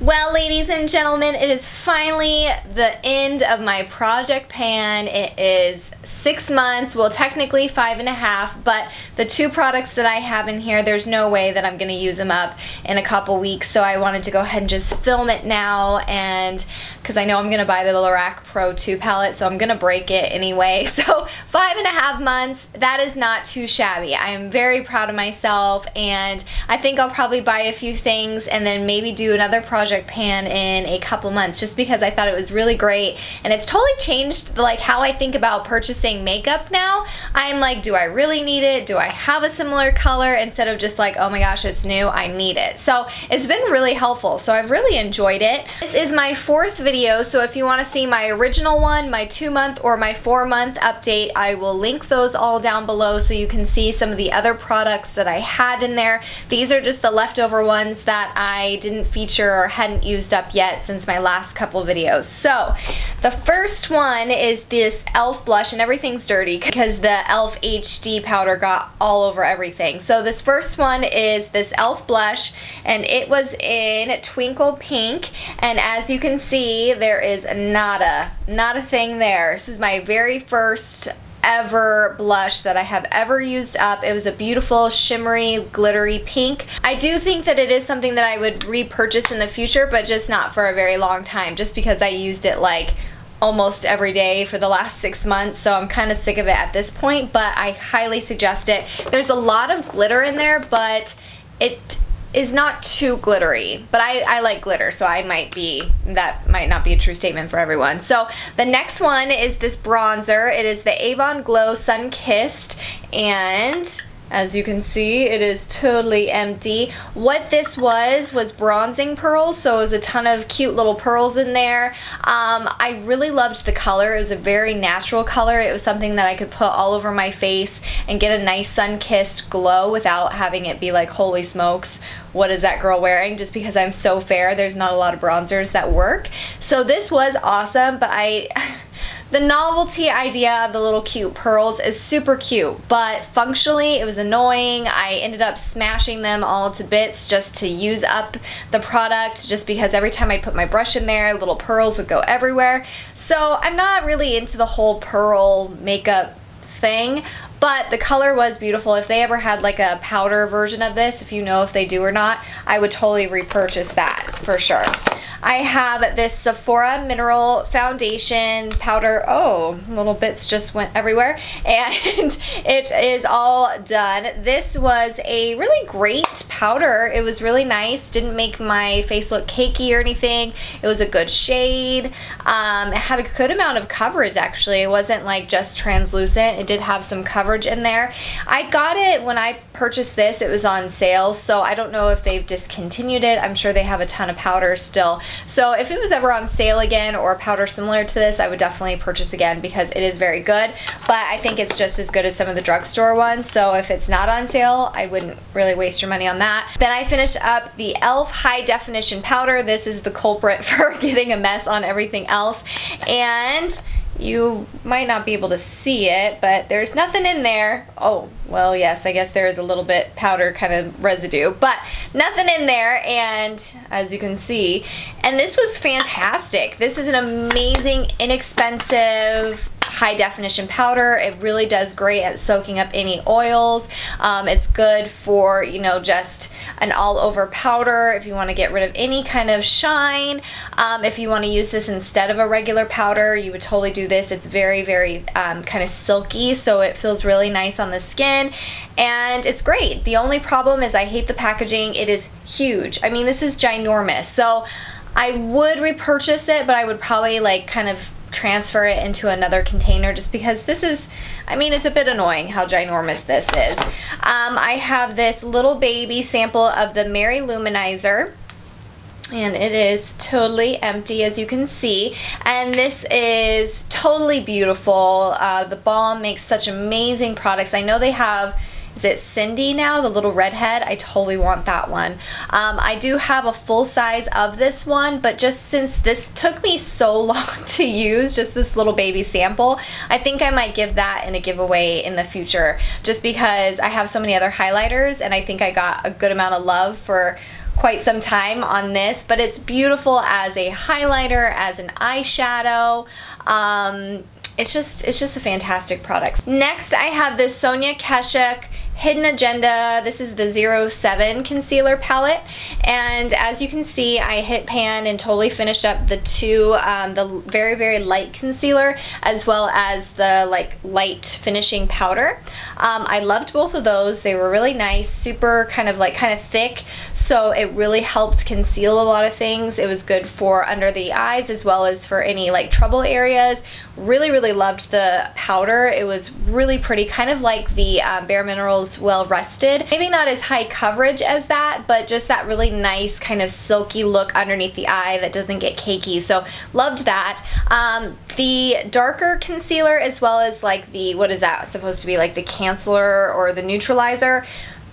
Well, ladies and gentlemen, it is finally the end of my project pan. It is 6 months, well technically 5.5, but the 2 products that I have in here, there's no way that I'm going to use them up in a couple weeks, so I wanted to go ahead and just film it now, and because I know I'm going to buy the Lorac Pro 2 palette, so I'm going to break it anyway. So 5.5 months, that is not too shabby. I am very proud of myself, and I think I'll probably buy a few things and then maybe do another project pan in a couple months, just because I thought it was really great, and it's totally changed like how I think about purchasing makeup now. I'm like, do I really need it? Do I have a similar color? Instead of just like, oh my gosh, it's new, I need it. So it's been really helpful, so I've really enjoyed it. This is my 4th video, so if you want to see my original one, my 2-month or my 4-month update, I will link those all down below so you can see some of the other products that I had in there. These are just the leftover ones that I didn't feature or hadn't used up yet since my last couple videos. So the first one is this e.l.f. blush, and everything's dirty because the e.l.f. HD powder got all over everything. So this first one is this e.l.f. blush, and it was in Twinkle Pink, and as you can see, there is not a thing there. This is my very first ever blush that I have ever used up. It was a beautiful shimmery glittery pink. I do think that it is something that I would repurchase in the future, but just not for a very long time, just because I used it like almost every day for the last 6 months, so I'm kind of sick of it at this point, but I highly suggest it. There's a lot of glitter in there, but it is not too glittery, but I like glitter, so that might not be a true statement for everyone. So the next one is this bronzer. It is the Avon Glow Sun Kissed, and as you can see, it is totally empty. What this was bronzing pearls, so it was a ton of cute little pearls in there. I really loved the color. It was a very natural color. It was something that I could put all over my face and get a nice sun-kissed glow without having it be like, holy smokes, what is that girl wearing? Just because I'm so fair, there's not a lot of bronzers that work. So this was awesome, but the novelty idea of the little cute pearls is super cute, but functionally it was annoying. I ended up smashing them all to bits just to use up the product, just because every time I'd put my brush in there, little pearls would go everywhere. So I'm not really into the whole pearl makeup thing, but the color was beautiful. If they ever had like a powder version of this, if you know if they do or not, I would totally repurchase that for sure. I have this Sephora Mineral Foundation powder. Oh, little bits just went everywhere. And it is all done. This was a really great powder. It was really nice. Didn't make my face look cakey or anything. It was a good shade. It had a good amount of coverage actually. It wasn't like just translucent. It did have some coverage in there. I got it when I purchased this. It was on sale, so I don't know if they've discontinued it. I'm sure they have a ton of powders still. So if it was ever on sale again, or a powder similar to this, I would definitely purchase again because it is very good, but I think it's just as good as some of the drugstore ones, so if it's not on sale, I wouldn't really waste your money on that. Then I finished up the e.l.f. High Definition Powder. This is the culprit for getting a mess on everything else, and you might not be able to see it, but there's nothing in there. Oh, well, yes, I guess there is a little bit powder kind of residue, but nothing in there, and as you can see, and this was fantastic. This is an amazing, inexpensive, high definition powder. It really does great at soaking up any oils. It's good for, you know, just an all over powder if you want to get rid of any kind of shine. If you want to use this instead of a regular powder, you would totally do this. It's very, very kind of silky, so it feels really nice on the skin, and it's great. The only problem is I hate the packaging. It is huge. I mean, this is ginormous, so I would repurchase it, but I would probably like kind of transfer it into another container, just because this is, I mean, it's a bit annoying how ginormous this is. I have this little baby sample of the Mary Luminizer, and it is totally empty, as you can see, and this is totally beautiful. The Balm makes such amazing products. I know they have is it Cindy now, the little redhead? I totally want that one. I do have a full size of this one, but just since this took me so long to use, just this little baby sample, I think I might give that in a giveaway in the future, just because I have so many other highlighters and I think I got a good amount of love for quite some time on this. But it's beautiful as a highlighter, as an eyeshadow. It's just a fantastic product. Next, I have this Sonia Kashuk Hidden Agenda. This is the 07 concealer palette, and as you can see, I hit pan and totally finished up the two, the very light concealer as well as the like light finishing powder. I loved both of those. They were really nice, super kind of thick, so it really helped conceal a lot of things. It was good for under the eyes as well as for any like trouble areas. Really loved the powder. It was really pretty, kind of like the Bare Minerals Well Rested. Maybe not as high coverage as that, but just that really nice kind of silky look underneath the eye that doesn't get cakey, so loved that. The darker concealer as well as like the, what is that supposed to be, like the concealer or the neutralizer,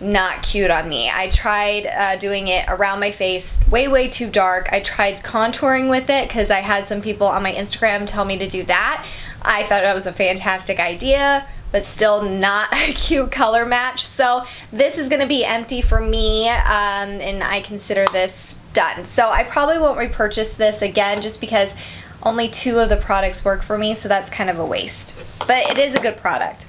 not cute on me. I tried doing it around my face, way too dark. I tried contouring with it because I had some people on my Instagram tell me to do that. I thought that was a fantastic idea, but still not a cute color match. So this is gonna be empty for me, and I consider this done. So I probably won't repurchase this again just because only 2 of the products work for me, so that's kind of a waste. But it is a good product.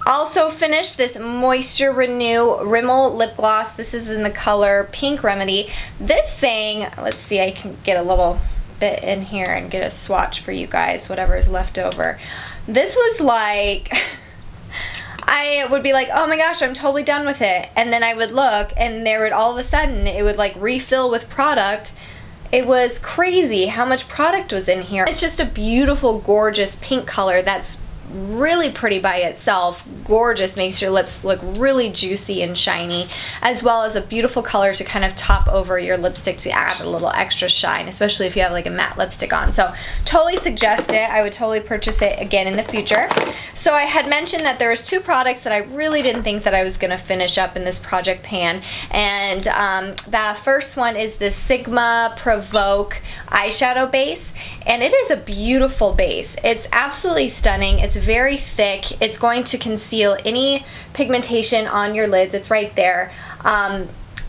Also finished this Moisture Renew Rimmel lip gloss. This is in the color Pink Remedy. This thing, let's see, I can get a little bit in here and get a swatch for you guys, whatever is left over. This was like, I would be like, oh my gosh, I'm totally done with it. And then I would look and there would all of a sudden, it would like refill with product. It was crazy how much product was in here. It's just a beautiful, gorgeous pink color that's really pretty by itself, gorgeous, makes your lips look really juicy and shiny, as well as a beautiful color to kind of top over your lipstick to add a little extra shine, especially if you have like a matte lipstick on. So totally suggest it. I would totally purchase it again in the future. So I had mentioned that there was 2 products that I really didn't think that I was gonna finish up in this project pan, and the first one is the Sigma Provoke eyeshadow base, and it is a beautiful base. It's absolutely stunning. It's very thick. It's going to conceal any pigmentation on your lids. It's right there.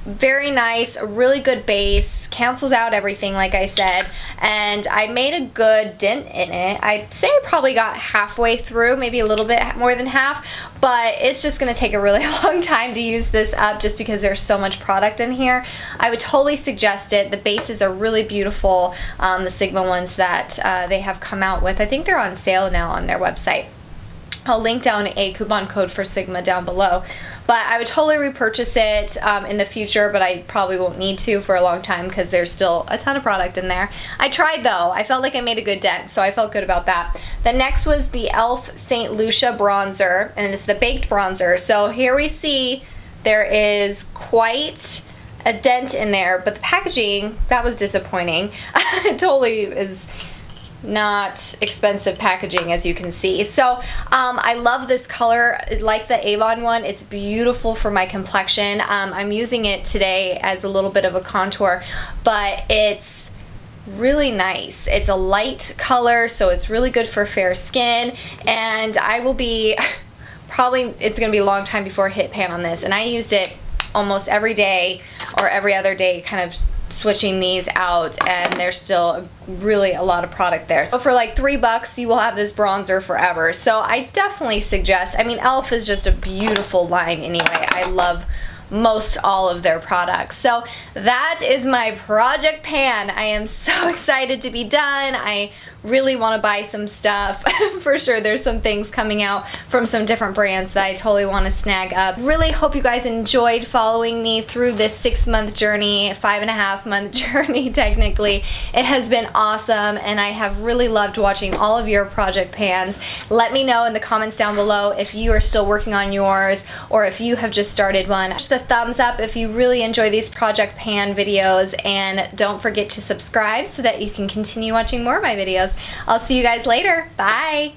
Very nice, a really good base, cancels out everything like I said, and I made a good dent in it. I'd say I probably got halfway through, maybe a little bit more than half, but it's just going to take a really long time to use this up just because there's so much product in here. I would totally suggest it. The bases are really beautiful, the Sigma ones that they have come out with. I think they're on sale now on their website. I'll link down a coupon code for Sigma down below. But I would totally repurchase it in the future, but I probably won't need to for a long time because there's still a ton of product in there. I tried though. I felt like I made a good dent, so I felt good about that. The next was the e.l.f. St Lucia Bronzer, and it's the baked bronzer. So here we see there is quite a dent in there, but the packaging, that was disappointing. It totally is not expensive packaging, as you can see. So I love this color, like the Avon one. It's beautiful for my complexion. I'm using it today as a little bit of a contour, but it's really nice. It's a light color, so it's really good for fair skin, and I will be probably, it's gonna be a long time before I hit pan on this, and I used it almost every day or every other day, kind of switching these out, and there's still really a lot of product there. So for like $3 you will have this bronzer forever. So I definitely suggest, I mean, e.l.f. is just a beautiful line anyway. I love most all of their products. So that is my project pan. I am so excited to be done. I really want to buy some stuff. For sure there's some things coming out from some different brands that I totally want to snag up. Really hope you guys enjoyed following me through this 6-month journey, 5.5-month journey technically. It has been awesome, and I have really loved watching all of your project pans. Let me know in the comments down below if you are still working on yours or if you have just started one. Push the thumbs up if you really enjoy these project pan videos, and don't forget to subscribe so that you can continue watching more of my videos. I'll see you guys later. Bye!